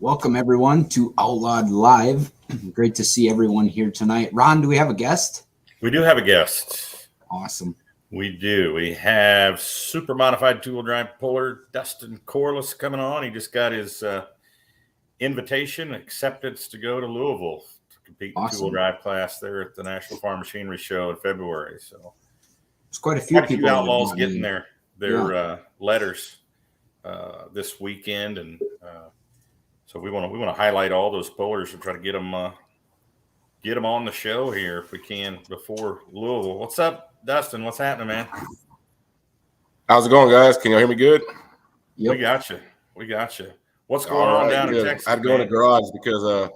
Welcome everyone to Outlawed Live. Great to see everyone here tonight. Ron, do we have a guest? We do have a guest. Awesome. We do. We have super modified two-wheel drive puller Dustin Corliss coming on. He just got his invitation acceptance to go to Louisville to compete in the two-wheel drive class there at the National Farm Machinery Show in February. So there's quite a few people. Outlaws getting their letters this weekend, and so we want to highlight all those pullers and try to get them on the show here if we can before Louisville. What's up, Dustin? What's happening, man? How's it going, guys? Can you hear me good? Yep. We got you. What's going on down in Texas? I had to go in the garage because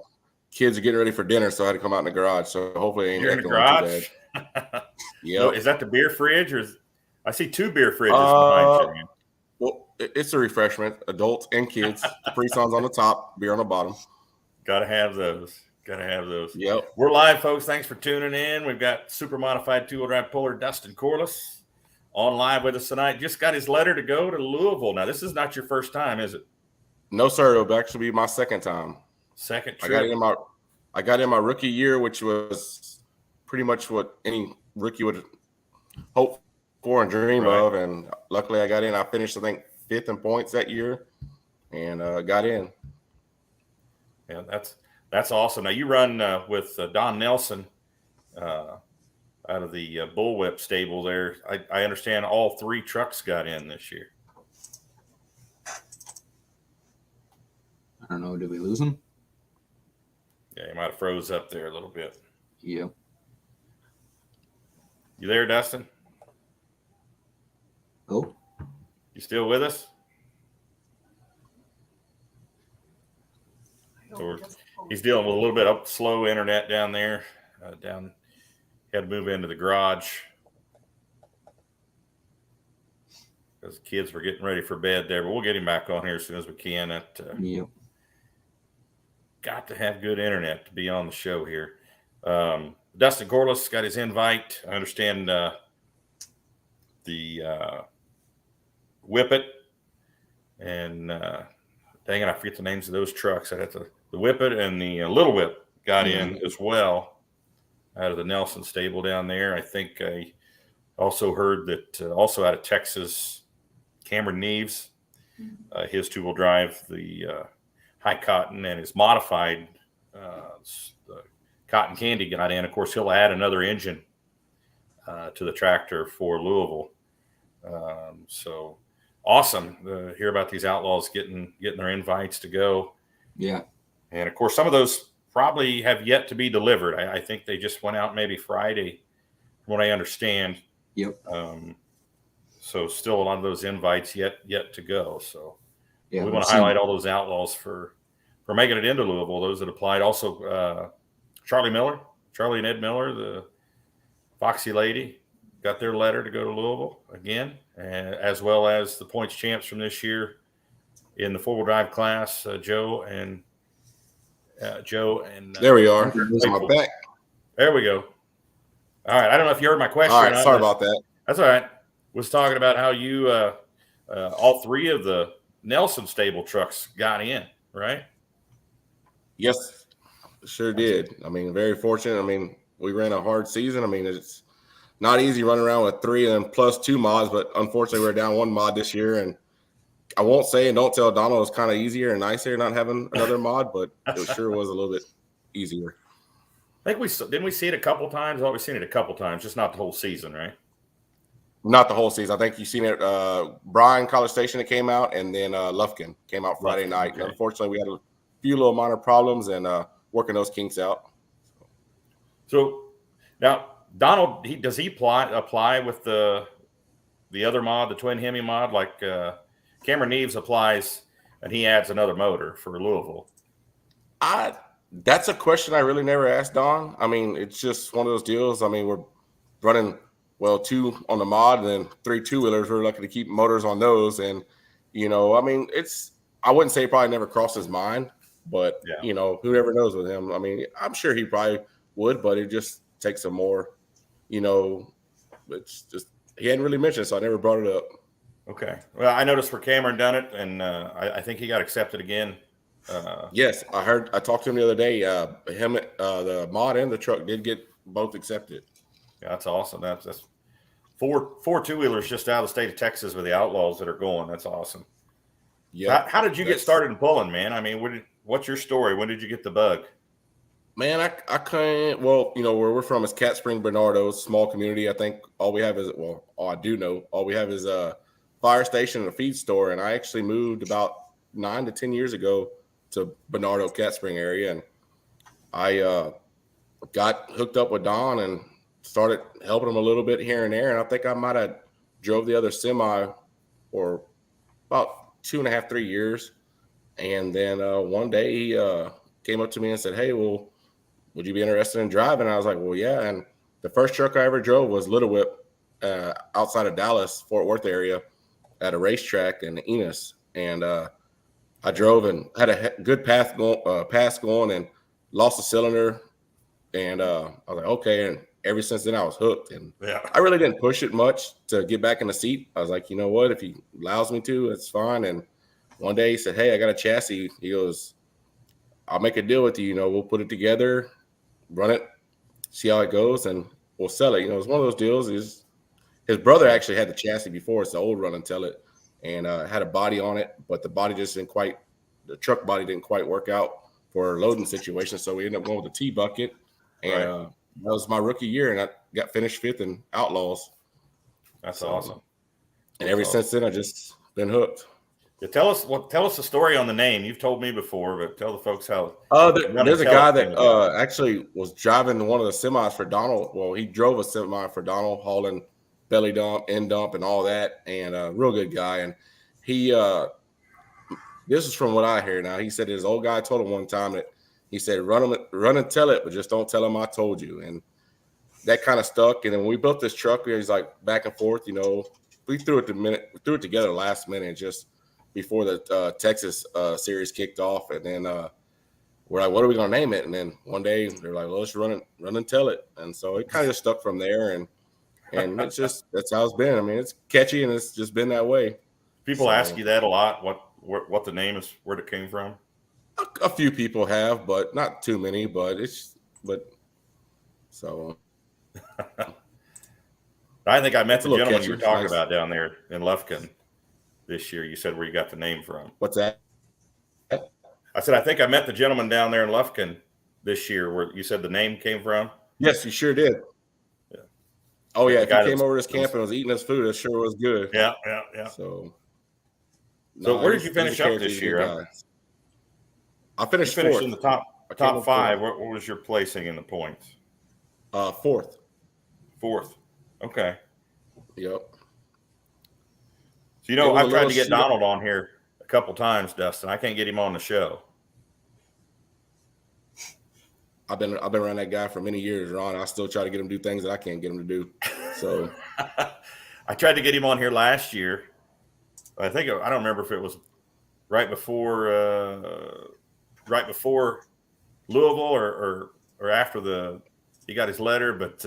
kids are getting ready for dinner, so I had to come out in the garage. So hopefully, you're in the garage. Yeah. So is that the beer fridge, or I see two beer fridges behind you? Well, it's a refreshment, adults and kids. Capri Suns on the top, beer on the bottom. Gotta have those. Yep. We're live, folks. Thanks for tuning in. We've got super modified two-wheel drive puller Dustin Corliss on live with us tonight. Just got his letter to go to Louisville. Now, this is not your first time, is it? No, sir. It'll actually be my second time. Second trip. I got in my rookie year, which was pretty much what any rookie would hope for and dream of. And luckily, I got in. I finished, I think, 5th in points that year, and got in. Yeah, that's awesome. Now you run with Don Nelson out of the Bullwhip stable there. I understand all 3 trucks got in this year. I don't know. Did we lose him? Yeah, he might have froze up there a little bit. Yeah. You there, Dustin? Oh. You still with us? So he's dealing with a little bit of slow internet down there. Had to move into the garage because the kids were getting ready for bed there. But we'll get him back on here as soon as we can. Yep. Got to have good internet to be on the show here. Dustin Corliss got his invite. I understand the Whippet and dang it, I forget the names of those trucks. The Whippet and the Little Whip got in as well out of the Nelson stable down there. I think I also heard that also out of Texas, Cameron Neves, his two-wheel drive, the High Cotton, and his modified the Cotton Candy got in. Of course, he'll add another engine to the tractor for Louisville. So awesome to hear about these Outlaws getting their invites to go. Yeah. And of course, some of those probably have yet to be delivered. I think they just went out maybe Friday, from what I understand. Yep. So still a lot of those invites yet to go. So yeah, we want to highlight all those Outlaws for making it into Louisville, those that applied. Also, Charlie and Ed Miller, the Foxy Lady, got their letter to go to Louisville again, and as well as the points champs from this year in the four-wheel drive class, Joe and there we are. There's my back. There we go. All right. I don't know if you heard my question. All right. Sorry about that. That's all right. Was talking about how you all 3 of the Nelson stable trucks got in, right? Yes, sure did. I mean, very fortunate. I mean, we ran a hard season. I mean, it's not easy running around with 3 and plus 2 mods, but unfortunately we're down 1 mod this year. And I won't say and don't tell Donald it was kind of easier and nicer not having another mod, but it sure was a little bit easier. I think didn't we see it a couple times? Well, we've seen it a couple times, just not the whole season, right? Not the whole season. I think you've seen it. Bryan, College Station, it came out, and then Lufkin came out Friday night. Okay. Unfortunately, we had a few little minor problems and working those kinks out. So now Donald, does he apply with the other mod, the twin Hemi mod, like Cameron Neves applies and he adds another motor for Louisville? That's a question I really never asked Don. I mean, it's just one of those deals. I mean, we're running 2 on the mod and then 3 two-wheelers. We're lucky to keep motors on those. And, I mean, I wouldn't say it probably never crossed his mind, but, who ever knows with him. I mean, I'm sure he probably would, but it just takes some more, it's just, he hadn't really mentioned it, so I never brought it up. Okay. Well, I noticed where Cameron done it, and I think he got accepted again Yes, I talked to him the other day. Him, the mod and the truck did get both accepted. Yeah, that's awesome. That's four two-wheelers just out of the state of Texas with the Outlaws that are going. That's awesome. Yeah. How did you get started in pulling, man? I mean, what's your story? When did you get the bug? Man, I can't. Well, where we're from is Cat Spring, Bernardo, small community. I think all we have is I do know all we have is a fire station and a feed store. And I actually moved about 9 to 10 years ago to Bernardo, Cat Spring area, and I got hooked up with Don and started helping him a little bit here and there. And I think I might have drove the other semi for about 2.5, 3 years. And then one day he came up to me and said, "Hey, well, would you be interested in driving?" And I was like, "Well, yeah." And the first truck I ever drove was Little Whip outside of Dallas, Fort Worth area at a racetrack in Enos. And I drove and had a good pass going and lost a cylinder. And I was like, okay. And ever since then, I was hooked. And I really didn't push it much to get back in the seat. I was like, you know what? If he allows me to, it's fine. And one day he said, "Hey, I got a chassis." He goes, "I'll make a deal with you. We'll put it together, run it, see how it goes, and we'll sell it." It's one of those deals. His brother actually had the chassis before. It's the old Run and Tell It, and had a body on it, but the truck body didn't quite work out for a loading situation. So we ended up going with the T bucket. And that was my rookie year, and I got finished 5th in Outlaws. That's awesome. And ever since then, I just been hooked. Yeah, tell us the story on the name. You've told me before, but tell the folks how. There's a guy that actually was driving one of the semis for Donald. Well, he drove a semi for Donald, hauling belly dump, end dump, and all that. And a real good guy. And he, this is from what I hear now. He said his old guy told him one time that he said, run and tell it, but just don't tell him I told you. And that kind of stuck. And then when we built this truck, he's like back and forth. We threw it together last minute, just before the Texas series kicked off. And then we're like, what are we going to name it? And then one day they're like, well, let's run and tell it. And so it kind of just stuck from there. And it's just, that's how it's been. I mean, it's catchy and it's just been that way. People ask you that a lot, what the name is, where it came from. A few people have, but not too many. I think I met the gentleman you were talking about down there in Lufkin this year. You said where you got the name from. What's that? I said, I think I met the gentleman down there in Lufkin this year where you said the name came from. Yes, you sure did. Yeah. Oh, yeah. If he came over to his camp and was eating his food, it sure was good. Yeah. So where did you finish up this year? I finished fourth. Fourth. In the top five. What was your placing in the points? Fourth. Okay. Yep. So I've tried to get Donald on here a couple times, Dustin. I can't get him on the show. I've been around that guy for many years, Ron. I still try to get him to do things that I can't get him to do. So I tried to get him on here last year. I don't remember if it was right before Louisville or after he got his letter, but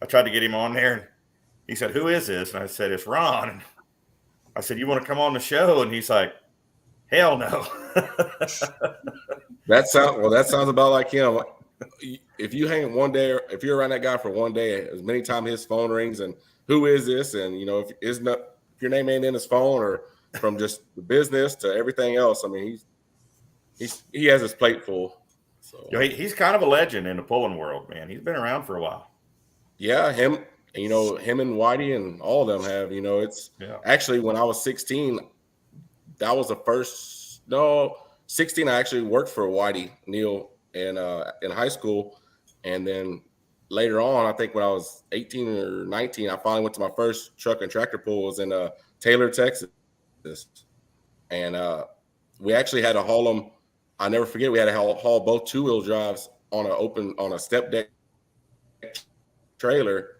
I tried to get him on there and he said, "Who is this?" And I said, "It's Ron." And I said, "You want to come on the show?" And he's like, "Hell no." That sounds about like him. If you hang one day, if you're around that guy for one day, as many times his phone rings and who is this? And if your name ain't in his phone or from just the business to everything else, I mean, he has his plate full. So he's kind of a legend in the pulling world, man. He's been around for a while. Yeah, him and Whitey and all of them have. Actually, when I was 16, that was the first. No, 16. I actually worked for Whitey Neal in high school, and then later on, I think when I was 18 or 19, I finally went to my first truck and tractor pull. Was in Taylor, Texas, and we actually had to haul them. I never forget. We had to haul both 2-wheel drives on a step deck trailer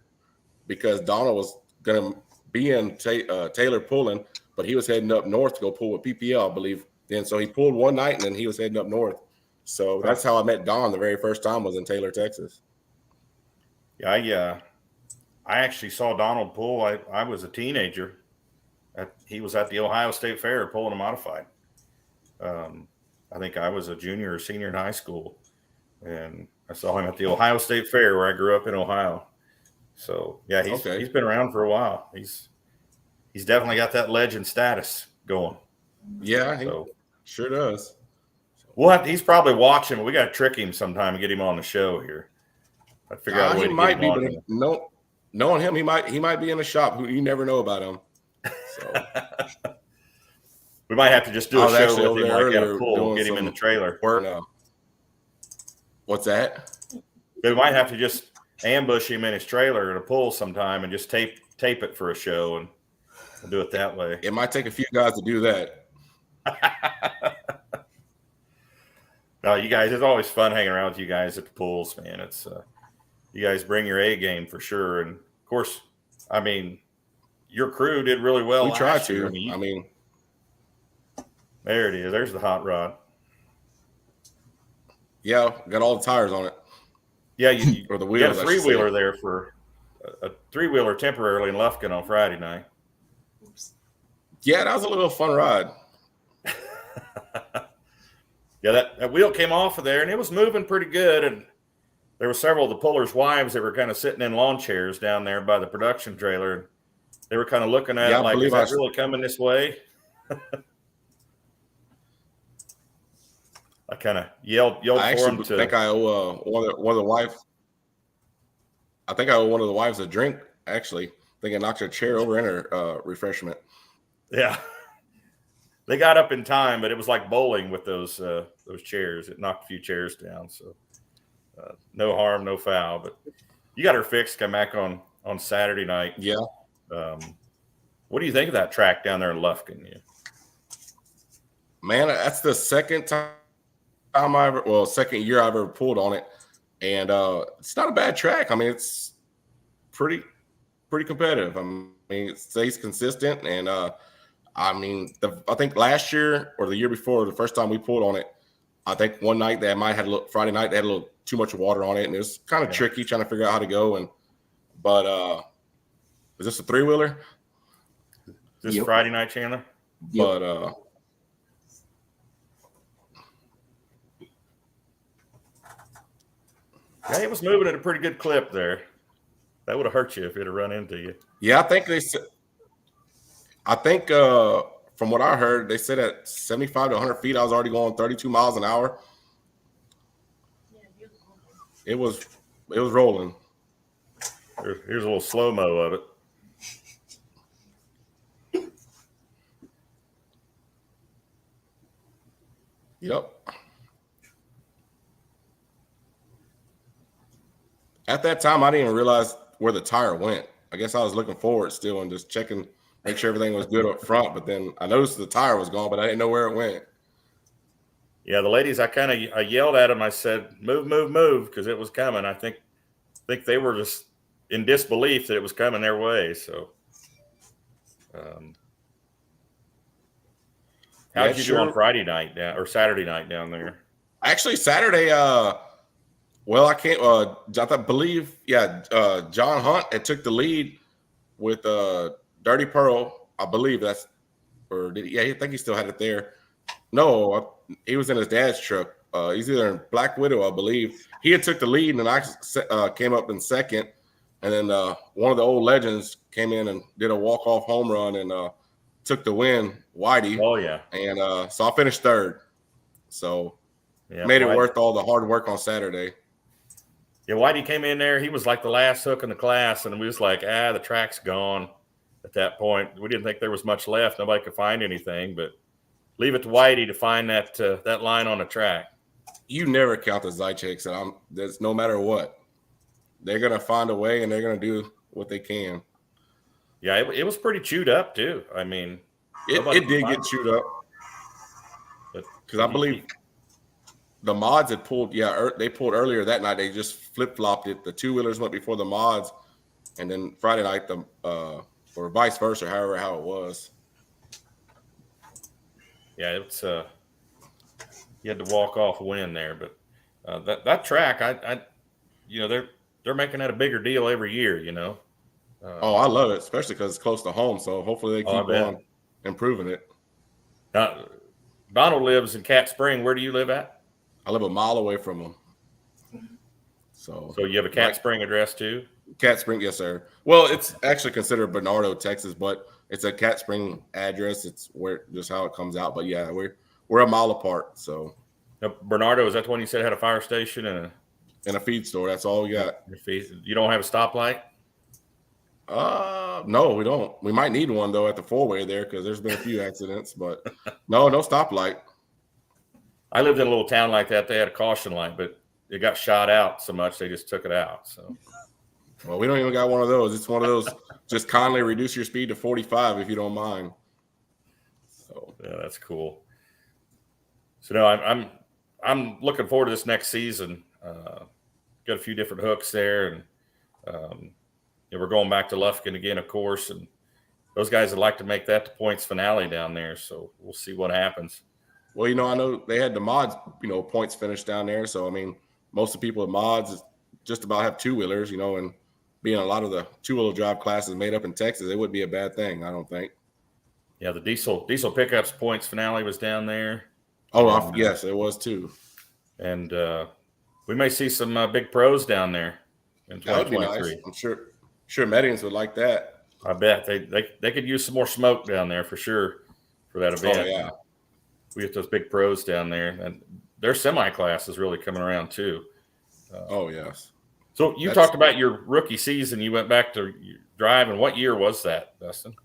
because Donald was going to be in Taylor pulling, but he was heading up north to go pull with PPL, I believe. Then so he pulled one night and then he was heading up north. So that's how I met Don the very first time was in Taylor, Texas. Yeah, I actually saw Donald pull. I was a teenager. He was at the Ohio State Fair pulling a modified. I I think I was a junior or senior in high school, and I saw him at the Ohio State Fair where I grew up in Ohio. So yeah, he's been around for a while. He's definitely got that legend status going. Yeah, he sure does. He's probably watching. We got to trick him sometime and get him on the show here. I'd figure out a way to get him on. No, knowing him, he might be in the shop. You never know about him. So we might have to just do a show with him like at a pool, get him in the trailer. What's that? We might have to just ambush him in his trailer at a pool sometime and just tape it for a show, and we'll do it that way. It might take a few guys to do that. No, you guys, it's always fun hanging around with you guys at the pools, man. It's you guys bring your A game for sure, and of course, I mean, your crew did really well. We tried to. I mean, there it is. There's the hot rod. Yeah, got all the tires on it. Yeah, you or the wheels. Got a 3-wheeler there for a 3-wheeler temporarily in Lufkin on Friday night. Yeah, that was a little fun ride. Yeah, that wheel came off of there, and it was moving pretty good. And there were several of the pullers' wives that were kind of sitting in lawn chairs down there by the production trailer. They were kind of looking at it like, is that really coming this way? I kind of yelled for him to. I think I owe one of the wives. I think I owe one of the wives a drink. Actually, I think I knocked her chair over in her refreshment. Yeah, they got up in time, but it was like bowling with those chairs. It knocked a few chairs down. So no harm, no foul. But you got her fixed. Come back on Saturday night. Yeah. What do you think of that track down there in Lufkin? Yeah. Man, that's the second year I've ever pulled on it, and it's not a bad track. I mean, it's pretty competitive. I mean, it stays consistent, and I mean, I think last year or the year before, the first time we pulled on it, I think one night Friday night they had a little too much water on it, and it was kind of tricky trying to figure out how to go. But is this a 3-wheeler? This Friday night, Chandler? But yeah, it was moving at a pretty good clip there. That would have hurt you if it had run into you. Yeah, I think from what I heard, they said at 75 to 100 feet, I was already going 32 miles an hour. It was rolling. Here's a little slow-mo of it. Yep. At that time, I didn't even realize where the tire went. I guess I was looking forward still and just checking, make sure everything was good up front. But then I noticed the tire was gone, but I didn't know where it went. Yeah, the ladies, I yelled at them. I said, "Move, move, move," because it was coming. I think they were just in disbelief that it was coming their way. So, how did you do on Friday night or Saturday night down there? Actually, Saturday, well, I can't. I believe, John Hunt had took the lead with Dirty Pearl. I believe that's, or did he? Yeah, I think he still had it there. No, he was in his dad's truck. He's either in Black Widow, I believe. He had took the lead, and I came up in second. And then one of the old legends came in and did a walk-off home run and took the win, Whitey. Oh, yeah. And so I finished third. So made it worth all the hard work on Saturday. Yeah, Whitey came in there. He was like the last hook in the class, and we was like, the track's gone at that point. We didn't think there was much left. Nobody could find anything, but leave it to Whitey to find that line on the track. You never count the Zycheks. That's no matter what. They're going to find a way, and they're going to do what they can. Yeah, it was pretty chewed up, too. I mean, it did get chewed up. Because I believe the mods had pulled, they pulled earlier that night. They just flip-flopped it. The 2-wheelers went before the mods, and then Friday night, or vice versa, how it was. Yeah, it's you had to walk off a win there, but that track, they're making that a bigger deal every year, you know. I love it, especially because it's close to home. So hopefully they keep on improving it. Do Donald lives in Cat Spring. Where do you live at? I live a mile away from him. So you have a Cat Spring address too? Cat Spring, yes, sir. Well, it's actually considered Bernardo, Texas, but it's a Cat Spring address. It's where just how it comes out. But yeah, we're a mile apart. So Now, Bernardo, is that the one you said had a fire station and a feed store? That's all we got. you don't have a stoplight? No, we don't. We might need one though at the four-way there because there's been a few accidents, but no stoplight. I lived in a little town like that. They had a caution light, but it got shot out so much they just took it out. So, well, we don't even got one of those. It's one of those. Just kindly reduce your speed to 45 if you don't mind. So yeah, that's cool. So no, I'm looking forward to this next season. Got a few different hooks there, and we're going back to Lufkin again, of course. And those guys would like to make that the points finale down there. So we'll see what happens. Well, I know they had the mods, points finished down there. So, I mean, most of the people at mods just about have two-wheelers, and being a lot of the two-wheel drive classes made up in Texas, it would be a bad thing, I don't think. Yeah, the diesel pickups points finale was down there. Oh, yes, it was too. And we may see some big pros down there in 2023. That would be nice. I'm sure Medians would like that. I bet they could use some more smoke down there for sure for that event. Oh, yeah. We get those big pros down there, and their semi-class is really coming around too. Oh, yes. So you talked about your rookie season. You went back to driving. What year was that, Dustin?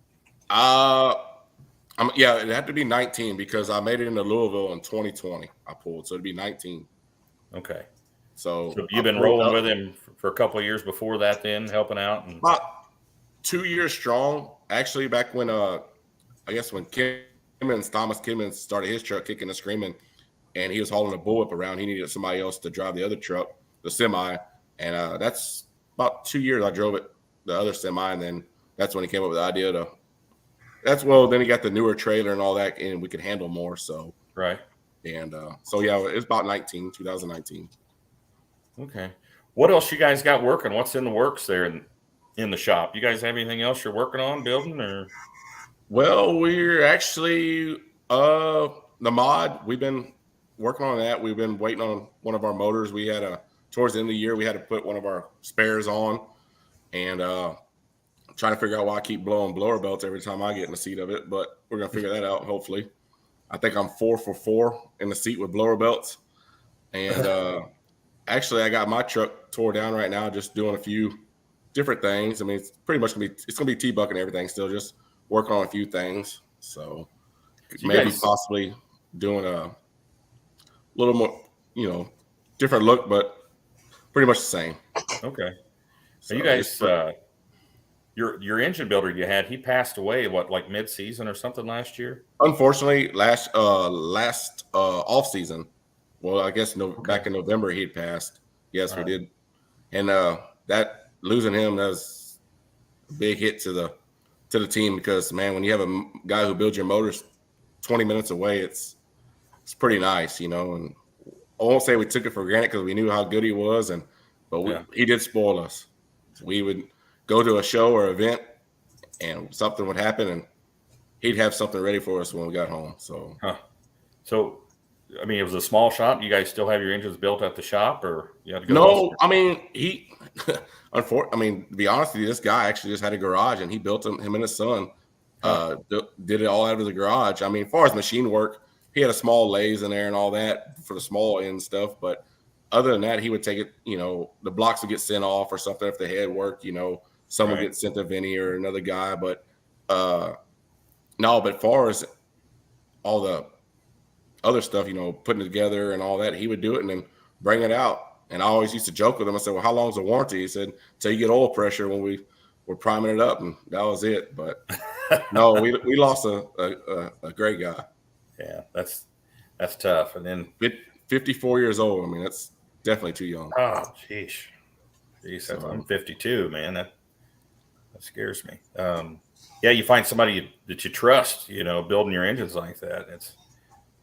It had to be 19 because I made it into Louisville in 2020. I pulled, so it'd be 19. Okay. So you've been rolling with him for a couple of years before that, then helping out, and about 2 years strong. Actually, back when I guess when Thomas Kimmons started his truck kicking and screaming, and he was hauling a bullwhip around. He needed somebody else to drive the other truck, the semi, and that's about 2 years I drove it, the other semi, and then that's when he came up with the idea to. Then he got the newer trailer and all that, and we could handle more. So right, and it's about 2019. Okay, what else you guys got working? What's in the works there in the shop? You guys have anything else you're working on building or? Well, we're actually the mod. We've been working on that. We've been waiting on one of our motors. We had towards the end of the year, we had to put one of our spares on, and trying to figure out why I keep blowing blower belts every time I get in the seat of it. But we're gonna figure that out. Hopefully, I think I'm 4 for 4 in the seat with blower belts, and actually, I got my truck tore down right now, just doing a few different things. I mean, it's pretty much gonna be T-buck and everything still, just working on a few things. So maybe possibly doing a little more, different look, but pretty much the same. Okay. So you guys, your engine builder you had, he passed away, like mid-season or something last year? Unfortunately, last off season. Well, I guess back in November he had passed. Yes, we did. And that losing him, that was a big hit to the team because, man, when you have a guy who builds your motors 20 minutes away, it's pretty nice, And I won't say we took it for granted because we knew how good he was, but he did spoil us. We would go to a show or event, and something would happen, and he'd have something ready for us when we got home. So, I mean, it was a small shop. You guys still have your engines built at the shop, or you had to go? No, I mean to be honest with you, this guy actually just had a garage, and he built him and his son did it all out of the garage. I mean, as far as machine work, he had a small lathe in there and all that for the small end stuff. But other than that, he would take it. The blocks would get sent off or something if the head worked. Some would get sent to Vinny or another guy. But no, but as far as all the other stuff, putting it together and all that, he would do it and then bring it out. And I always used to joke with him. I said, well, how long is the warranty? He said, until you get oil pressure when we were priming it up. And that was it. But no, we lost a great guy. Yeah, that's tough. And then 54 years old. I mean, that's definitely too young. Oh, jeez. I'm 52, man. That scares me. You find somebody that you trust, building your engines like that.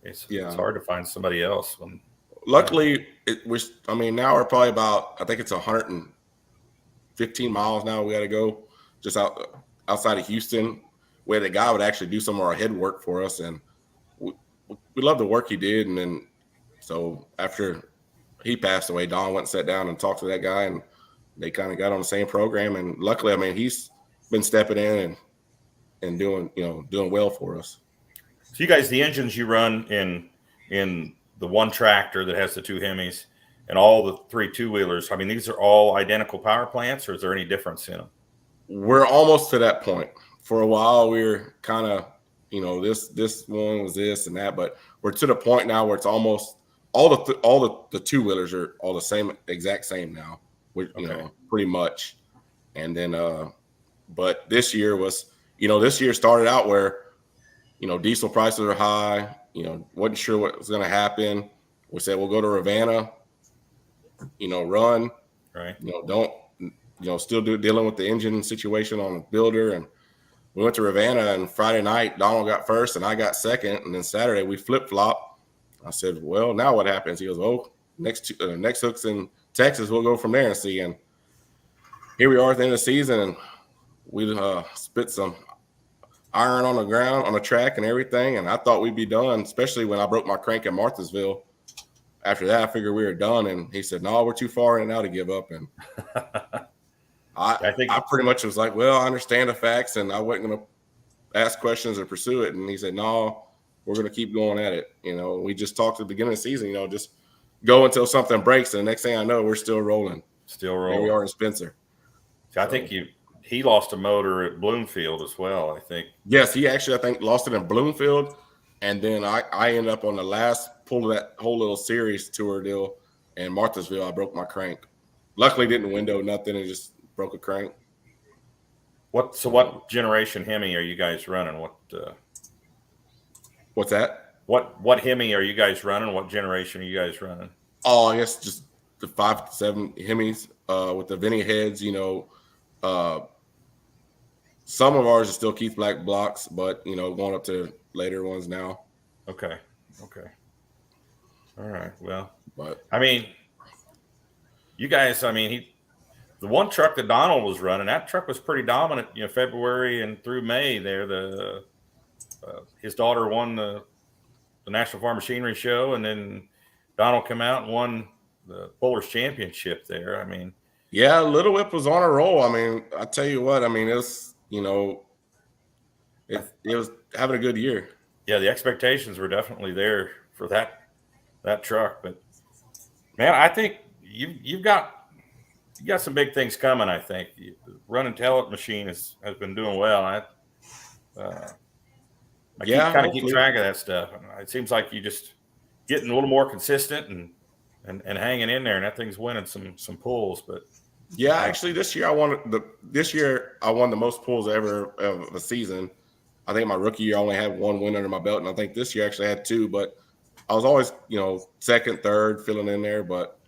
It's hard to find somebody else. Luckily, now we're probably about, I think it's 115 miles now we got to go just outside of Houston, where the guy would actually do some of our head work for us. And we love the work he did. And then so after he passed away, Don went and sat down and talked to that guy, and they kind of got on the same program. And luckily, I mean, he's been stepping in and doing well for us. So you guys, the engines you run in the one tractor that has the two Hemis and all the 3 2-wheelers, I mean, these are all identical power plants, or is there any difference in them? We're almost to that point. For a while, we were kind of, this one was this and that, but we're to the point now where it's almost all the 2-wheelers are all the same, exact same now. Pretty much. And then, but this year started out where, diesel prices are high. Wasn't sure what was going to happen. We said we'll go to Ravenna. Run. Right. Still dealing with the engine situation on the builder. And we went to Ravenna, and Friday night, Donald got first and I got second. And then Saturday we flip-flop. I said, well, now what happens? He goes, oh, next hooks in Texas, we'll go from there and see. And here we are at the end of the season, and we spit some iron on the ground, on the track and everything. And I thought we'd be done, especially when I broke my crank in Marthansville. After that, I figured we were done. And he said, no, we're too far in now to give up. And I pretty much was like, well, I understand the facts, and I wasn't going to ask questions or pursue it. And he said, no, we're going to keep going at it. We just talked at the beginning of the season, just go until something breaks. And the next thing I know, we're still rolling. Here we are in Spencer. So I think he lost a motor at Bloomfield as well, I think. Yes, he actually, I think, lost it in Bloomfield. And then I ended up on the last pull of that whole little series tour deal in Marthansville. I broke my crank. Luckily, didn't window nothing, and just broke a crank. What generation Hemi are you guys running? What's that? What Hemi are you guys running? What generation are you guys running? Oh, I guess just the 5 to 7 Hemis with the Vinny heads. Some of ours are still Keith Black blocks, but going up to later ones now. Okay. All right. Well, but I mean, you guys. I mean, the one truck that Donald was running, that truck was pretty dominant. February and through May there. His daughter won the National Farm Machinery Show, and then Donald came out and won the Pullers Championship there. I mean, yeah, Little Whip was on a roll. I mean, I tell you what. I mean, it's it was having a good year. Yeah, the expectations were definitely there for that truck. But man, I think you've got some big things coming. I think the Run and Tell It machine has been doing well. I keep track of that stuff. It seems like you just getting a little more consistent and hanging in there, and that thing's winning some pulls. But yeah, actually, this year I won the most pulls ever of a season. I think my rookie year I only had 1 win under my belt, and I think this year I actually had 2. But I was always second, third, filling in there. But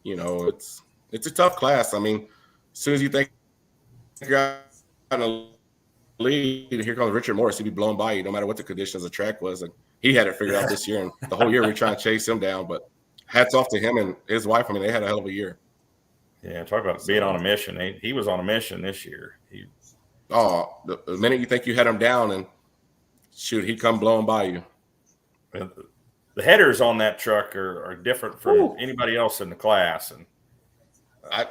it's a tough class. I mean, as soon as you think you're out in the lead, here comes Richard Morris. He'd be blown by you no matter what the conditions of the track was. And he had it figured out this year, and the whole year we were trying to chase him down. But hats off to him and his wife. I mean, they had a hell of a year. Yeah, talk about being on a mission. He was on a mission this year. The minute you think you had him down, and shoot, he'd come blowing by you. The headers on that truck are different from anybody else in the class. And I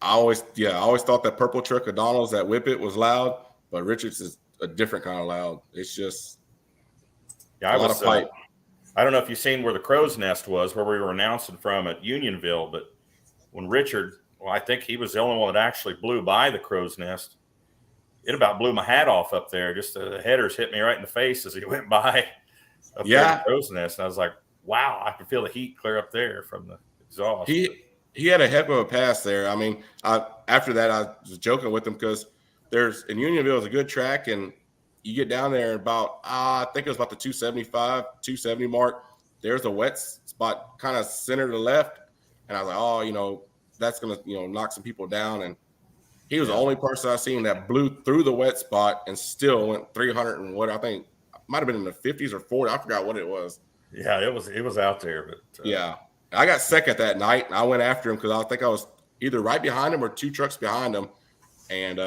always thought that purple truck of Donald's, that Whip It, was loud, but Richard's is a different kind of loud. It's just a lot of pipe. I don't know if you've seen where the Crow's Nest was, where we were announcing from at Unionville, but when Richard, I think he was the only one that actually blew by the Crow's Nest. It about blew my hat off up there. Just the headers hit me right in the face as he went by up there at the Crow's Nest. And I was like, wow, I could feel the heat clear up there from the exhaust. He had a heck of a pass there. I mean, after that, I was joking with him because in Unionville is a good track, and you get down there about, I think it was about the 275, 270 mark. There's a wet spot kind of center to the left. And I was like, that's going to, knock some people down. And he was the only person I've seen that blew through the wet spot and still went 300 and what I think might have been in the 50s or 40. I forgot what it was. Yeah, it was out there. But yeah, I got second that night, and I went after him because I think I was either right behind him or 2 trucks behind him. And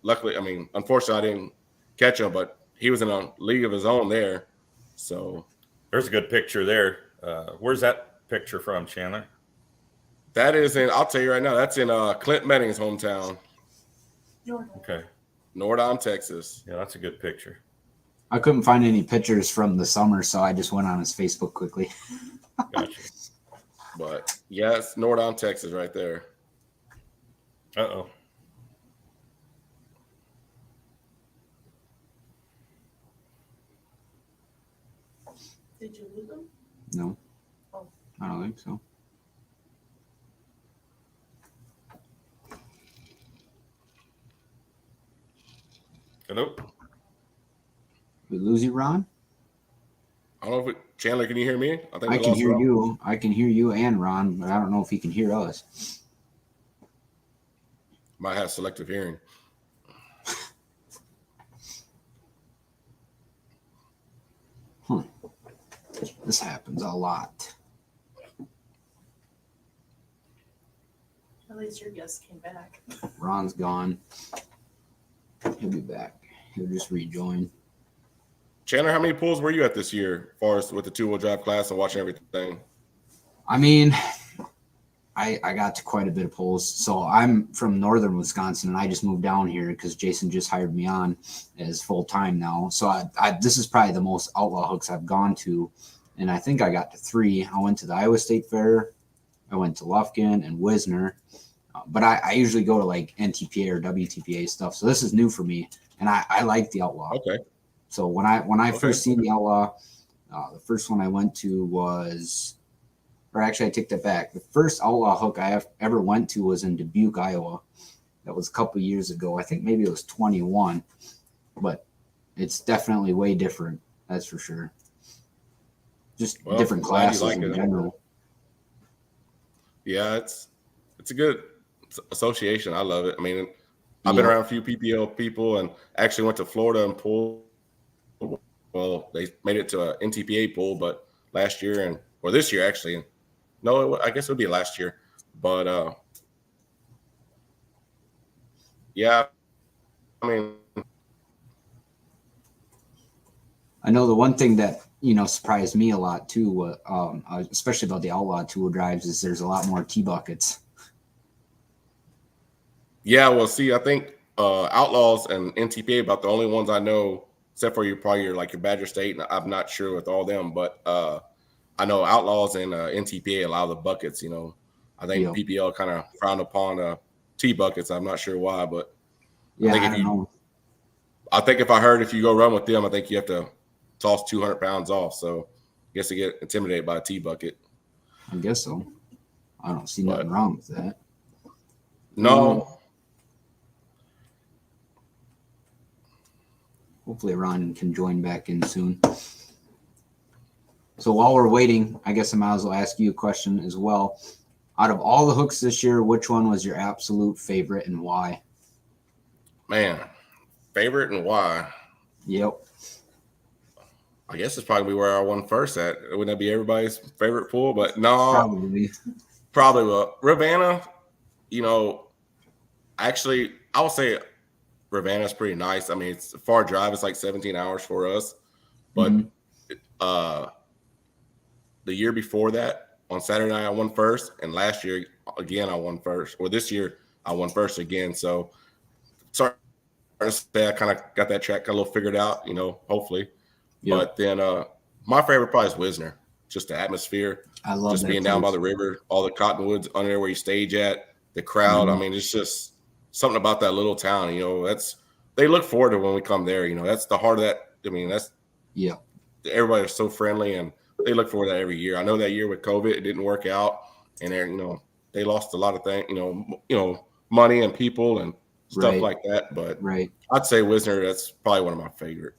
luckily, unfortunately, I didn't catch him, but he was in a league of his own there. So there's a good picture there. Where's that picture from, Chandler? that is in, I'll tell you right now, that's in Clint Manning's hometown, Okay. Nordheim, Texas. Yeah, that's a good picture. I couldn't find any pictures from the summer, so I just went on his Facebook quickly. Gotcha. But yeah, it's Nordheim, Texas right there. Uh-oh. Did you lose them? No, Oh. I don't think so. Hello? We lose you, Ron? I don't know if Chandler, can you hear me? I think I we can lost hear Ron. you. I can hear you and Ron, but I don't know if he can hear us. Might have selective hearing. This happens a lot. At least your guest came back. Ron's gone. He'll be back. He'll just rejoin. Chandler, how many pools were you at this year, as far as with the 2-wheel drive class and watching everything? I mean, I got to quite a bit of polls. So I'm from northern Wisconsin, and I just moved down here because Jason just hired me on as full time now. So this is probably the most outlaw hooks I've gone to, and I think I got to 3. I went to the Iowa State Fair, I went to Lufkin and Wisner, but I usually go to like NTPA or WTPA stuff. So this is new for me, and I like the Outlaw. Okay. So when I first seen the Outlaw, the first one I went to was, or actually I take that back. The first Outlaw hook I ever went to was in Dubuque, Iowa. That was a couple years ago. I think maybe it was 21, but it's definitely way different. That's for sure. Just different glad you classes like in it. general. Yeah, it's a good association. I love it. I mean, I've been around a few PPL people, and actually went to Florida and pool. Well, they made it to an NTPA pool, but last year or this year actually. No, I guess it would be last year. But yeah, I mean, I know the one thing that surprised me a lot too, especially about the Outlaw 2-wheel drives, is there's a lot more T-buckets. yeah. Well, see, I think Outlaws and NTPA about the only ones I know, except for your Badger State. And I'm not sure with all them, but I know Outlaws and NTPA allow the buckets. I think PPL kind of frowned upon T buckets. I'm not sure why, but Yeah, I think if I heard if you go run with them, I think you have to toss 200 pounds off. So I guess they get intimidated by a T bucket. I guess so. I don't see nothing wrong with that. No. Hopefully Ron can join back in soon. So while we're waiting, I guess I might as well ask you a question as well. Out of all the hooks this year, which one was your absolute favorite and why? Man, favorite and why? Yep. I guess it's probably where I won first at. Wouldn't that be everybody's favorite pool? But no, probably will. Ravenna, actually, I would say Ravenna's pretty nice. I mean, it's a far drive. It's like 17 hours for us. But the year before that, on Saturday night, I won first. And last year, again, I won first. Or this year, I won first again. So, sorry to say I kind of got that track a little figured out, hopefully. Yep. But then my favorite probably is Wisner. Just the atmosphere. I love just being down by the river, all the cottonwoods under there where you stage at, the crowd. I mean, it's just something about that little town. They look forward to when we come there. That's the heart of that. I mean, everybody's so friendly, and they look forward to that every year. I know that year with COVID, it didn't work out, and they lost a lot of things. Money and people and stuff like that. But I'd say Wisner. That's probably one of my favorite.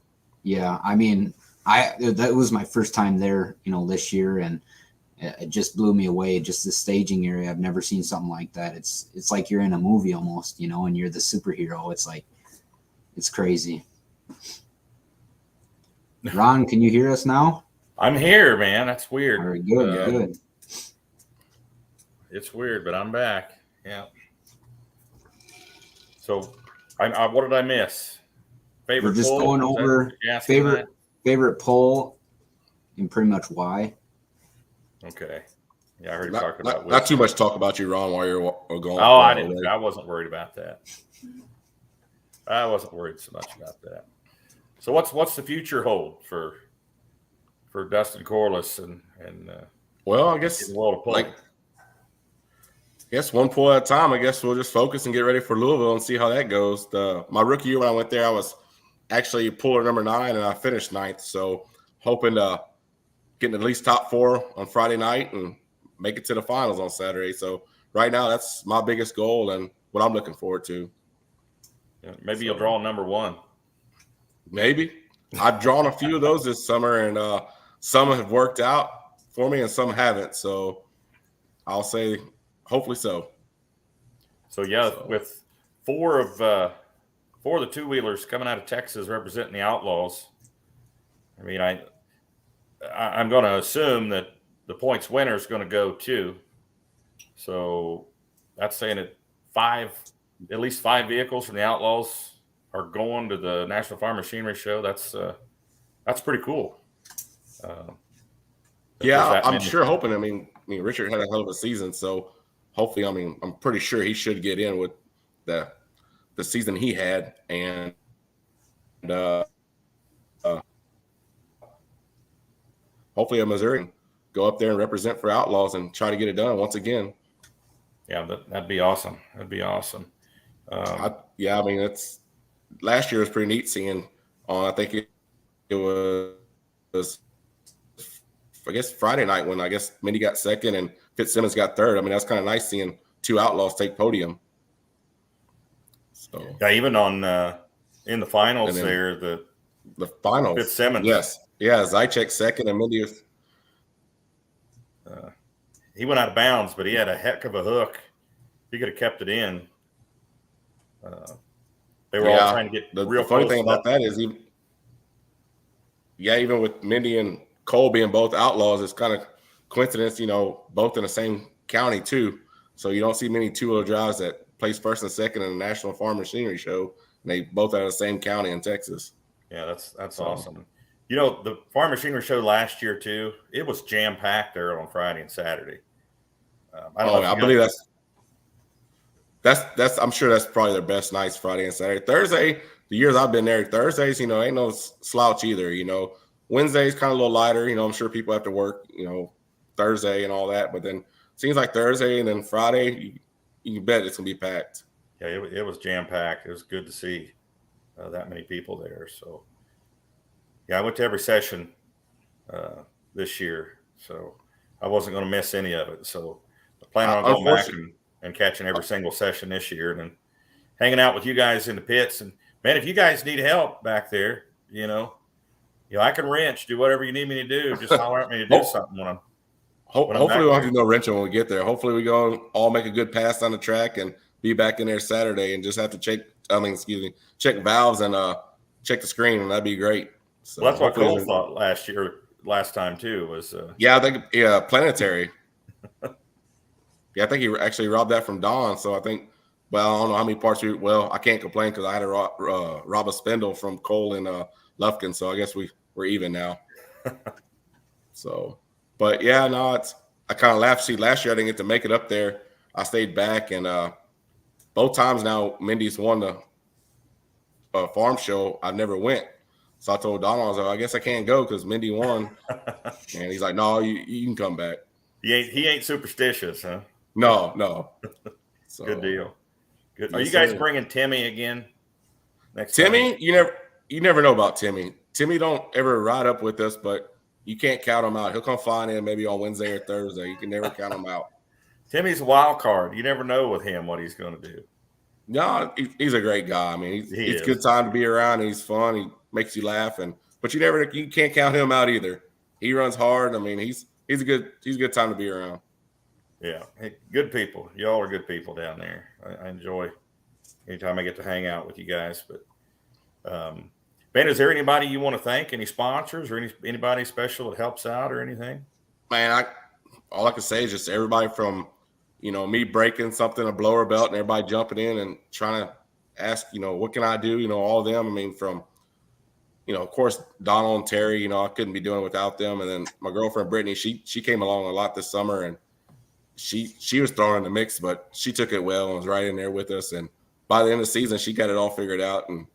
Yeah, I mean, that was my first time there, this year, and it just blew me away. Just the staging area, I've never seen something like that. It's like you're in a movie almost, and you're the superhero. It's like, it's crazy. Ron, can you hear us now? I'm here, man. That's weird. All right, good. It's weird, but I'm back. Yeah. So, what did I miss? Favorite We're just poll? going over favorite poll and pretty much why. Okay. Yeah, I heard you talking about not too much talk about you, Ron, while you're going. Oh, I didn't. I wasn't worried about that. I wasn't worried so much about that. So what's the future hold for Dustin Corliss and well, I guess the world of pulling? One pull at a time. I guess we'll just focus and get ready for Louisville and see how that goes. My rookie year when I went there, I was actually puller number 9 and I finished 9th. So hoping to get at least top 4 on Friday night and make it to the finals on Saturday. So right now that's my biggest goal and what I'm looking forward to. Yeah, maybe you'll draw number 1. Maybe. I've drawn a few of those this summer and some have worked out for me and some haven't. So I'll say hopefully so. So yeah, with 4 of the 2-wheelers coming out of Texas representing the Outlaws, I mean, I'm going to assume that the points winner is going to go too. So that's saying that at least 5 vehicles from the Outlaws are going to the National Farm Machinery Show. That's pretty cool. Yeah, I'm sure hoping. I mean, Richard had a hell of a season, so hopefully, I'm pretty sure he should get in with the season he had, and hopefully, a Missouri go up there and represent for Outlaws and try to get it done once again. Yeah, that'd be awesome. That'd be awesome. It's last year was pretty neat seeing on. I think it was. I guess Friday night when I guess Mindy got second and Fitzsimmons got third. I mean, that's kind of nice seeing 2 Outlaws take podium. So yeah, even on in the finals there, the finals, Fitzsimmons, yes, yeah, Zychek second and Mindy. He went out of bounds, but he had a heck of a hook. He could have kept it in. They were all trying to get the real funny close thing about that is even with Mindy and Cole being both Outlaws, it's kind of coincidence, both in the same county too. So you don't see many 2-wheel drives that place first and second in the National Farm Machinery Show. And they both out of the same county in Texas. Yeah, that's awesome. The Farm Machinery Show last year too, it was jam packed there on Friday and Saturday. I believe that's I'm sure that's probably their best nights, Friday and Saturday. Thursday, the years I've been there, Thursdays, ain't no slouch either. Wednesday's kind of a little lighter. I'm sure people have to work, Thursday and all that. But then it seems like Thursday and then Friday, you can bet it's going to be packed. Yeah, it was jam-packed. It was good to see that many people there. So, yeah, I went to every session this year. So I wasn't going to miss any of it. So I plan on going back and catching every single session this year and then hanging out with you guys in the pits. And, man, if you guys need help back there, I can wrench, do whatever you need me to do. Just holler at me to do something when I'm hopefully we won't have to do no wrenching when we get there. Hopefully we go all make a good pass on the track and be back in there Saturday and just have to check valves and check the screen, and that'd be great. So that's what Cole thought last time too was I think Planetary. I think he actually robbed that from Don. So I think, I don't know how many parts I can't complain because I had to rob a spindle from Cole and Lufkin, so I guess we're even now. So, but yeah, no, I kind of laughed. See, last year I didn't get to make it up there. I stayed back, and both times now Mindy's won the farm show. I never went, so I told Donald, I was like, I guess I can't go because Mindy won. And he's like, no, you can come back. He ain't superstitious, huh? No. So, good deal. Good. Are you guys bringing Timmy again next Timmy, time? You never know about Timmy. Timmy don't ever ride up with us, but you can't count him out. He'll come flying in maybe on Wednesday or Thursday. You can never count him out. Timmy's a wild card. You never know with him what he's going to do. No, he's a great guy. I mean, he's a good time to be around. He's fun. He makes you laugh, but you can't count him out either. He runs hard. I mean, he's a good time to be around. Yeah, hey, good people. Y'all are good people down there. I enjoy anytime I get to hang out with you guys. But Ben, is there anybody you want to thank? Any sponsors or anybody special that helps out or anything? Man, all I can say is just everybody from, me breaking something, a blower belt, and everybody jumping in and trying to ask, what can I do? All of them. I mean, from of course, Donald and Terry, I couldn't be doing it without them. And then my girlfriend, Brittany, she came along a lot this summer, and she was thrown in the mix, but she took it well and was right in there with us. And by the end of the season, she got it all figured out, and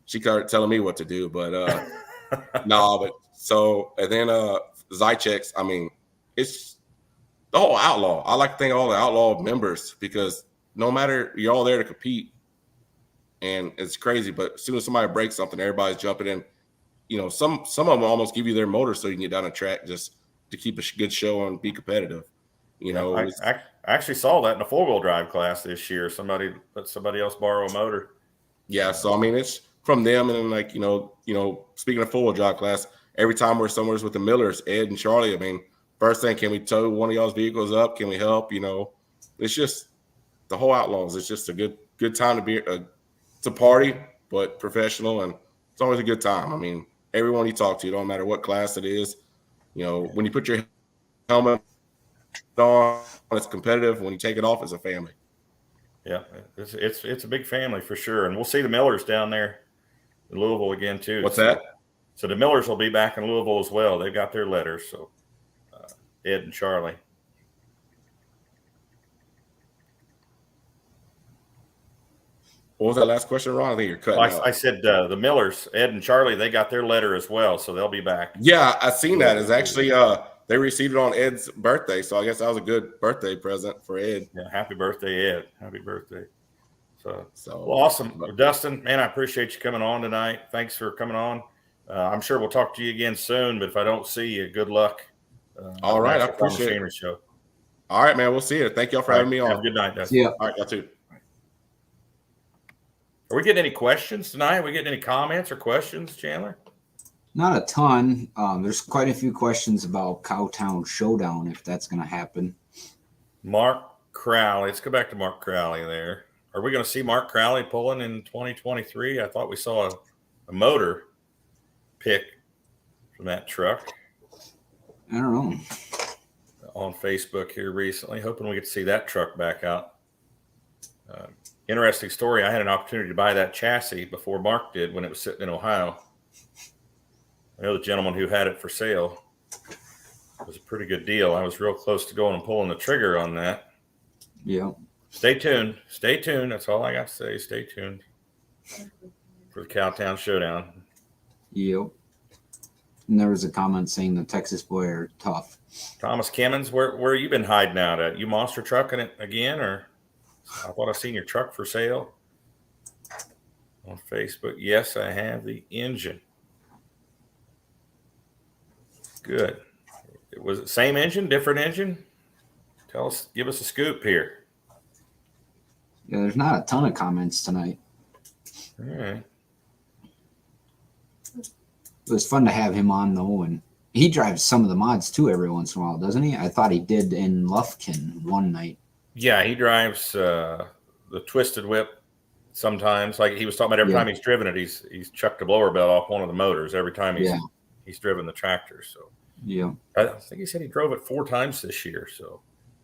she started telling me what to do. But and then Zychek's, I mean, it's the whole Outlaw. I like to thank all the Outlaw members, because no matter, you're all there to compete, and it's crazy. But as soon as somebody breaks something, everybody's jumping in. Some of them almost give you their motor so you can get down the track just to keep a good show and be competitive. I actually saw that in a 4-wheel drive class this year. Somebody let somebody else borrow a motor. Yeah, so I mean, it's from them, and then speaking of 4-wheel drive class, every time we're somewhere with the Millers, Ed and Charlie, I mean, first thing, can we tow one of y'all's vehicles up? Can we help? It's just the whole Outlaws. It's just a good time to be. It's a party, but professional, and it's always a good time. I mean, everyone you talk to, don't matter what class it is, when you put your helmet on, it's competitive. When you take it off, it's a family. Yeah, it's a big family for sure, and we'll see the Millers down there in Louisville again too. What's that? So the Millers will be back in Louisville as well. They've got their letters. So Ed and Charlie. What was that last question, Ron? I think you're cutting out. I said the Millers, Ed and Charlie, they got their letter as well, so they'll be back. Yeah, I seen that. It's actually they received it on Ed's birthday, so I guess that was a good birthday present for Ed. Yeah, happy birthday, Ed. Happy birthday. So well, awesome. Well, Dustin, man, I appreciate you coming on tonight. Thanks for coming on. I'm sure we'll talk to you again soon, but if I don't see you, good luck. All right, I appreciate it. Show. All right, man, we'll see you. Thank y'all for having me on. Have a good night, Dustin. Yeah. All right, y'all too. Are we getting any questions tonight? Are we getting any comments or questions, Chandler? Not a ton. There's quite a few questions about Cowtown Showdown, if that's going to happen. Mark Crowley. Let's go back to Mark Crowley there. Are we going to see Mark Crowley pulling in 2023? I thought we saw a motor pick from that truck. I don't know. On Facebook here recently. Hoping we get to see that truck back out. Interesting story. I had an opportunity to buy that chassis before Mark did when it was sitting in Ohio. I know the gentleman who had it for sale. It was a pretty good deal. I was real close to going and pulling the trigger on that. Yeah. Stay tuned. Stay tuned. That's all I got to say. Stay tuned for the Cowtown Showdown. Yep. And there was a comment saying the Texas boy are tough. Thomas Kimmons, where you been hiding out at? You monster trucking it again, or I thought I seen your truck for sale on Facebook. Yes, I have the engine. Good. Was it same engine, different engine? Give us a scoop here. Yeah, there's not a ton of comments tonight. All right. It was fun to have him on though, and he drives some of the mods too every once in a while, doesn't he? I thought he did in Lufkin one night. Yeah, he drives the twisted whip sometimes. Like he was talking about, every time he's driven it, he's chucked a blower belt off one of the motors every time he's driven the tractor. So yeah, I think he said he drove it 4 times this year. So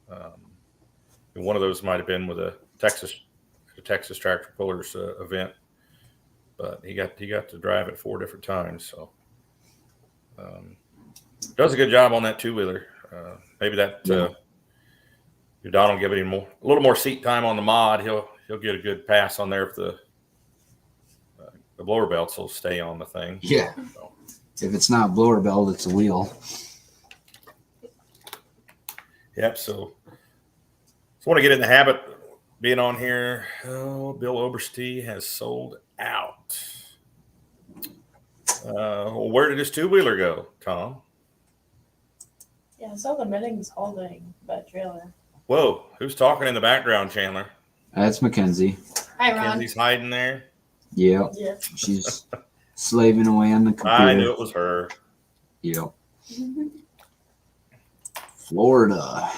and one of those might have been with a Texas Tractor Pullers event, but he got to drive it 4 different times. So does a good job on that 2-wheeler. Maybe that Don will give it a little more seat time on the mod. He'll get a good pass on there if the blower belts will stay on the thing. Yeah. So. If it's not blower belt, it's a wheel. Yep. So I want to get in the habit of being on here. Oh, Bill Oberste has sold out. Well, where did his 2-wheeler go, Tom? Yeah, I saw the Middings holding that trailer. Whoa, who's talking in the background, Chandler? That's Mackenzie. Hi, Ron. Mackenzie's hiding there. Yeah. She's slaving away on the computer. I knew it was her. Yep. Florida.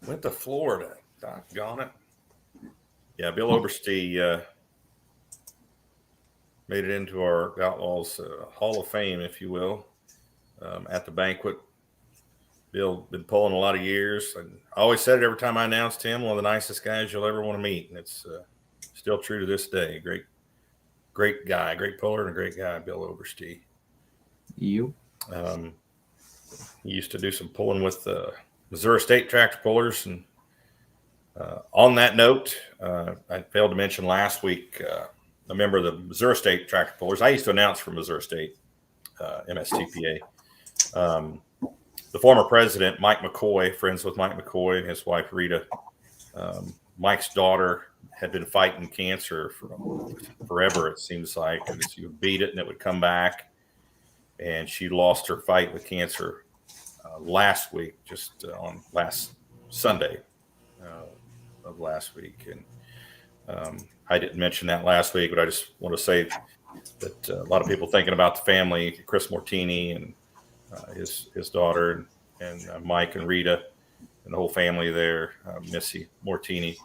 Went to Florida. Doggone it. Yeah, Bill Oberste made it into our Outlaws Hall of Fame, if you will, at the banquet. Bill been pulling a lot of years. And I always said it every time I announced him, one of the nicest guys you'll ever want to meet. And it's still true to this day. Great guy, great puller, and a great guy, Bill Oberste. You. He used to do some pulling with the Missouri State tractor pullers. And on that note, I failed to mention last week a member of the Missouri State tractor pullers. I used to announce for Missouri State, MSTPA. The former president, Mike McCoy, friends with Mike McCoy and his wife, Rita. Mike's daughter had been fighting cancer for forever, it seems like. And she would beat it and it would come back. And she lost her fight with cancer last week, just on last Sunday of last week. And I didn't mention that last week, but I just want to say that a lot of people thinking about the family, Chris Mortini and his daughter and Mike and Rita and the whole family there, Missy Mortini.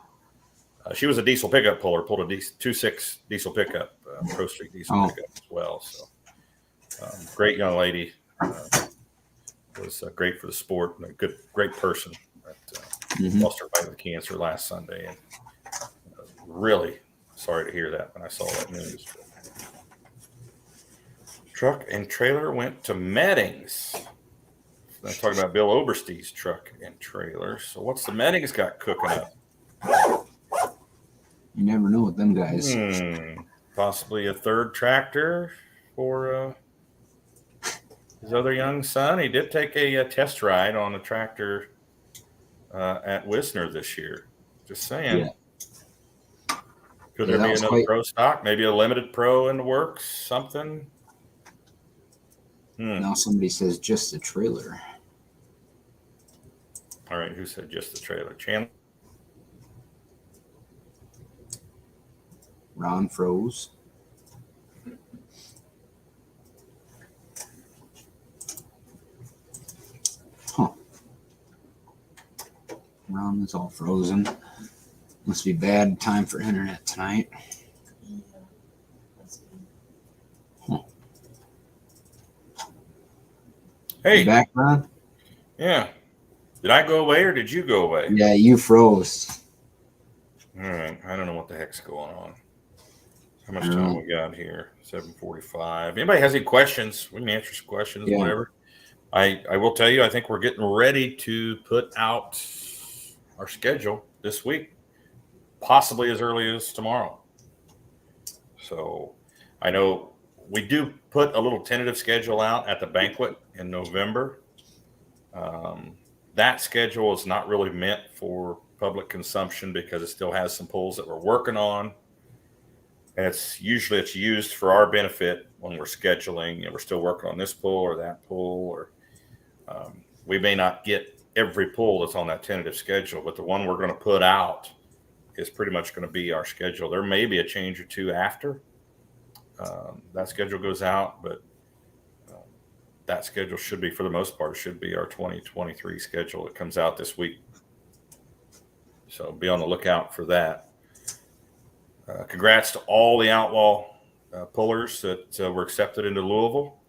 She was a diesel pickup puller, pulled a 2.6 diesel pickup, Pro Street diesel pickup as well. So great young lady. Was great for the sport and a great person. But, lost her fight with cancer last Sunday, and really sorry to hear that when I saw that news. Truck and trailer went to Meddings. I'm talking about Bill Oberstein's truck and trailer. So what's the Meddings got cooking up? You never know with them guys. Possibly a third tractor for his other young son. He did take a test ride on a tractor at Wisner this year. Just saying. Yeah. Could there be another pro stock? Maybe a limited pro in the works? Something? Now somebody says just the trailer. All right, who said just the trailer? Chandler? Ron froze. Huh. Ron is all frozen. Must be bad time for internet tonight. Yeah. That's good. Huh. Hey. You back, Ron? Yeah. Did I go away or did you go away? Yeah, you froze. All right. I don't know what the heck's going on. How much time we got here? 7:45. Anybody has any questions? We can answer some questions, whatever. I will tell you, I think we're getting ready to put out our schedule this week, possibly as early as tomorrow. So I know we do put a little tentative schedule out at the banquet in November. That schedule is not really meant for public consumption because it still has some pulls that we're working on. And it's used for our benefit when we're scheduling and we're still working on this pull or that pull, or we may not get every pull that's on that tentative schedule, but the one we're going to put out is pretty much going to be our schedule. There may be a change or two after that schedule goes out, but that schedule should be, for the most part, should be our 2023 schedule that comes out this week. So be on the lookout for that. Congrats to all the Outlaw pullers that were accepted into Louisville.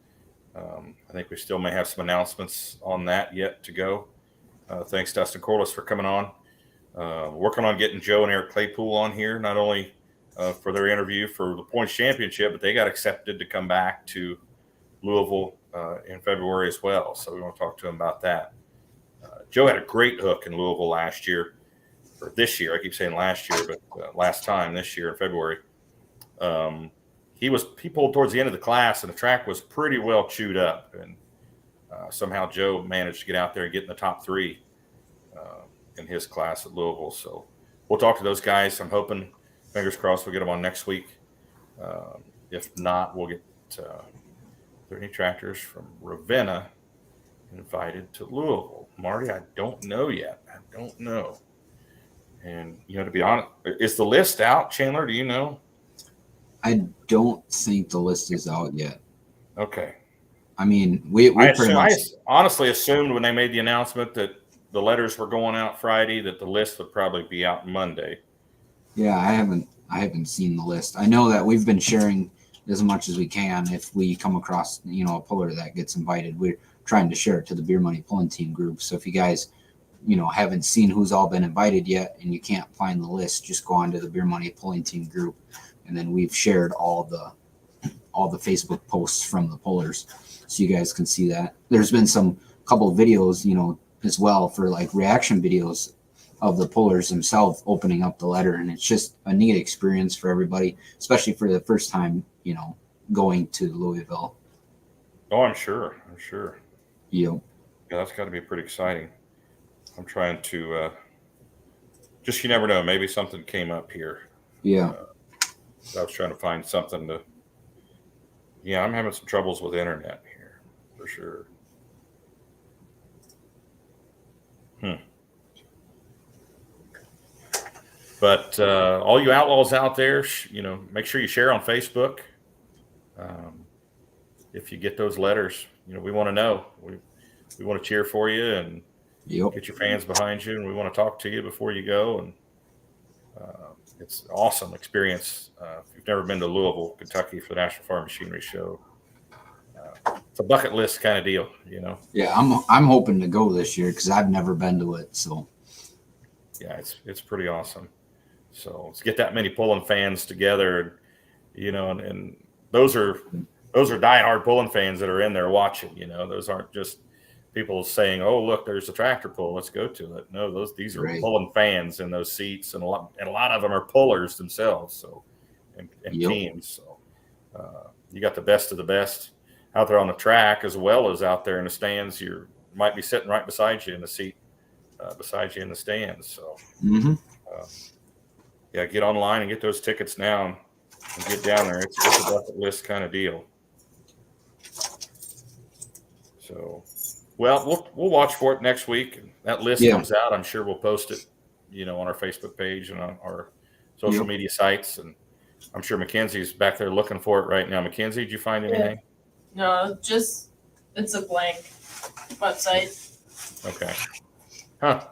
I think we still may have some announcements on that yet to go. Thanks, Dustin Corliss, for coming on. Working on getting Joe and Eric Claypool on here, not only for their interview for the Points Championship, but they got accepted to come back to Louisville in February as well. So we want to talk to them about that. Joe had a great hook in Louisville last year. Or this year, I keep saying last year, but last time this year in February, he pulled towards the end of the class, and the track was pretty well chewed up, and somehow Joe managed to get out there and get in the top 3 in his class at Louisville. So we'll talk to those guys. I'm hoping, fingers crossed, we'll get them on next week. If not, we'll get 30 tractors from Ravenna invited to Louisville. Marty, I don't know yet. I don't know. And, to be honest, is the list out, Chandler? Do you know? I don't think the list is out yet. Okay. I mean, we pretty much. I honestly assumed when they made the announcement that the letters were going out Friday that the list would probably be out Monday. Yeah, I haven't seen the list. I know that we've been sharing as much as we can. If we come across, a puller that gets invited, we're trying to share it to the Beer Money Pulling Team group. So if you guys haven't seen who's all been invited yet and you can't find the list, just go on to the Beer Money Pulling Team group. And then we've shared all the all the Facebook posts from the pullers, so you guys can see that. There's been couple of videos, you know, as well for like reaction videos of the pullers themselves opening up the letter, and it's just a neat experience for everybody, especially for the first time, you know, going to Louisville. Oh, I'm sure. Yep. Yeah, that's got to be pretty exciting. I'm trying to just, you never know, maybe something came up here. Yeah. I was trying to find something to. Yeah, I'm having some troubles with the internet here for sure. But all you outlaws out there, you know, make sure you share on Facebook. If you get those letters, you know, we want to know. We want to cheer for you and get your fans behind you, and we want to talk to you before you go. And it's an awesome experience. If you've never been to Louisville, Kentucky for the National Farm Machinery Show, it's a bucket list kind of deal, you know. Yeah, I'm hoping to go this year because I've never been to it. So yeah, it's pretty awesome. So let's get that many pulling fans together, you know, and those are diehard pulling fans that are in there watching. You know, those aren't just people saying, "Oh, look, there's a tractor pull, let's go to it." No, these are right. pulling fans in those seats, and a lot of them are pullers themselves. So and teams. So you got the best of the best out there on the track, as well as out there in the stands. You might be sitting right beside you in the seat, beside you in the stands. So. Yeah, get online and get those tickets now and get down there. It's a bucket list kind of deal. So, well, we'll watch for it next week. That list comes out. I'm sure we'll post it, you know, on our Facebook page and on our social media sites. And I'm sure Mackenzie's back there looking for it right now. Mackenzie, did you find anything? No, just it's a blank website. Okay. Huh.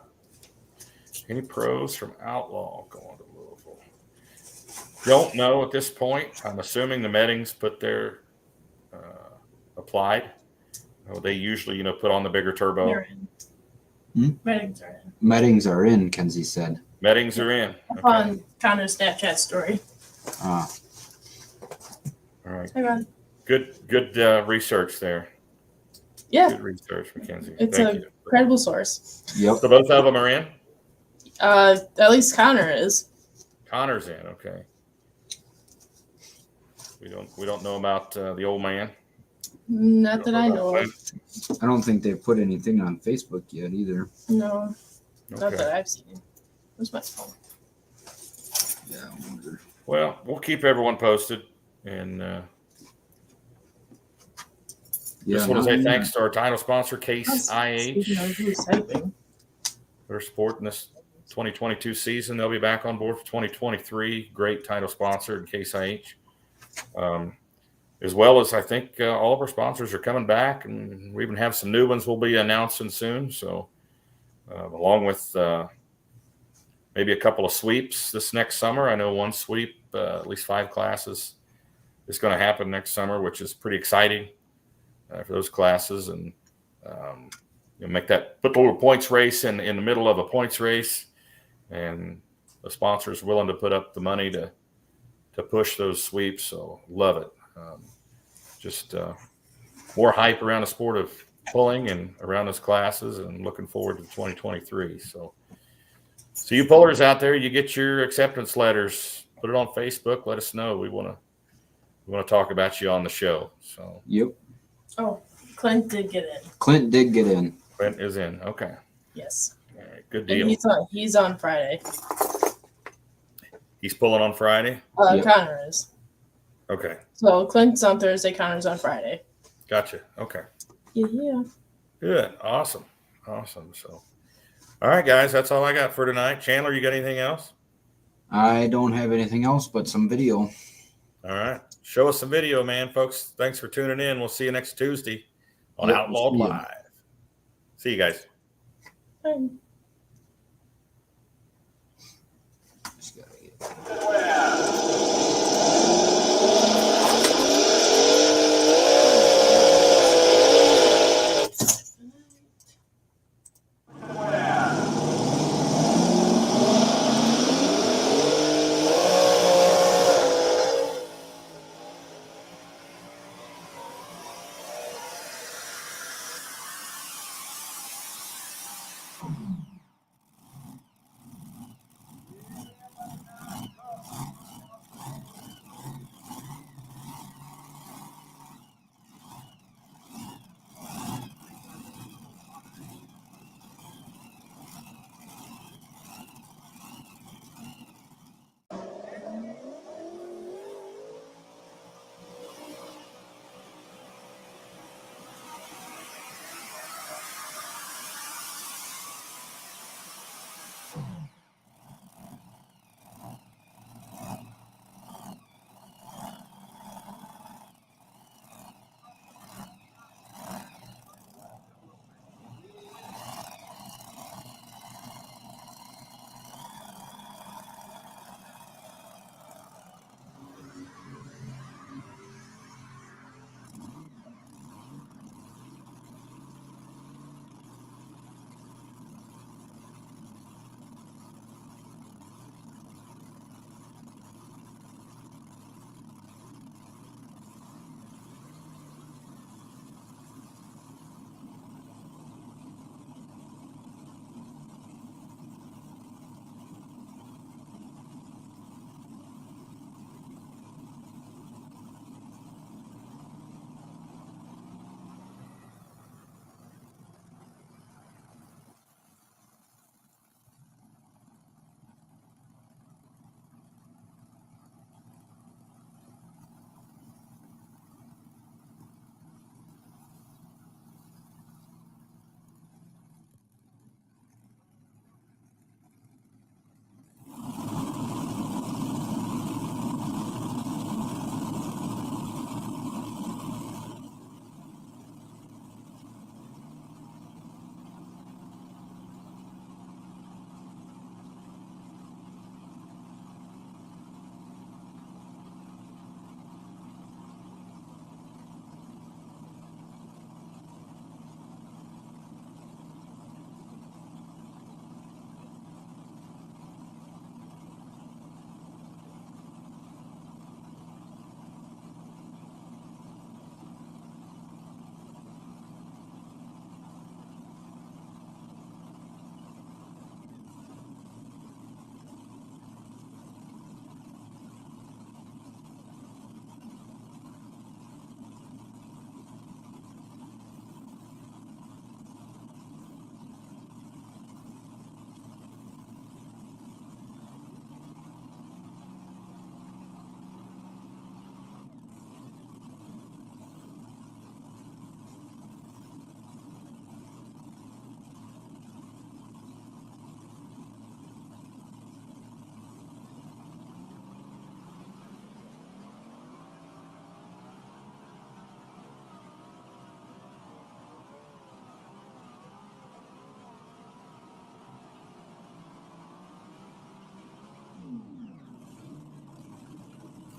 Any pros from Outlaw going to Louisville? Don't know at this point. I'm assuming the Meddings put their applied. Oh, they usually, you know, put on the bigger turbo. They're in. Meddings are in. Meddings are in, Kenzie said. Meddings are in. Okay. On Connor's Snapchat story. All right. Hang on. Good research there. Yeah. Good research, Mackenzie. It's a credible source. Yep. So both of them are in? At least Connor is. Connor's in, okay. We don't know about the old man. Not that I know of. I don't think they've put anything on Facebook yet either. No, not that I've seen. Where's my phone? Yeah, I wonder. Well, we'll keep everyone posted, and just want to say thanks to our title sponsor, Case IH. They're supporting this 2022 season. They'll be back on board for 2023. Great title sponsor in Case IH. As well as I think all of our sponsors are coming back, and we even have some new ones we'll be announcing soon. So along with maybe a couple of sweeps this next summer. I know one sweep, at least 5 classes, is going to happen next summer, which is pretty exciting for those classes. And you know, put the little points race in the middle of a points race, and the sponsors willing to put up the money to push those sweeps. So love it. Just more hype around the sport of pulling and around those classes, and looking forward to 2023. So you pullers out there, you get your acceptance letters, put it on Facebook. Let us know. We want to talk about you on the show. So yep. Oh, Clint did get in. Clint did get in. Clint is in. Okay. Yes. All right. Good deal. And he's on Friday. He's pulling on Friday? Yep. Connor is. Okay. So Clint's on Thursday, Connor's on Friday. Gotcha. Okay. Yeah. Good. Awesome. So, all right, guys, that's all I got for tonight. Chandler, you got anything else? I don't have anything else but some video. All right. Show us some video, man, folks. Thanks for tuning in. We'll see you next Tuesday on Outlawed Live. See you guys. Bye.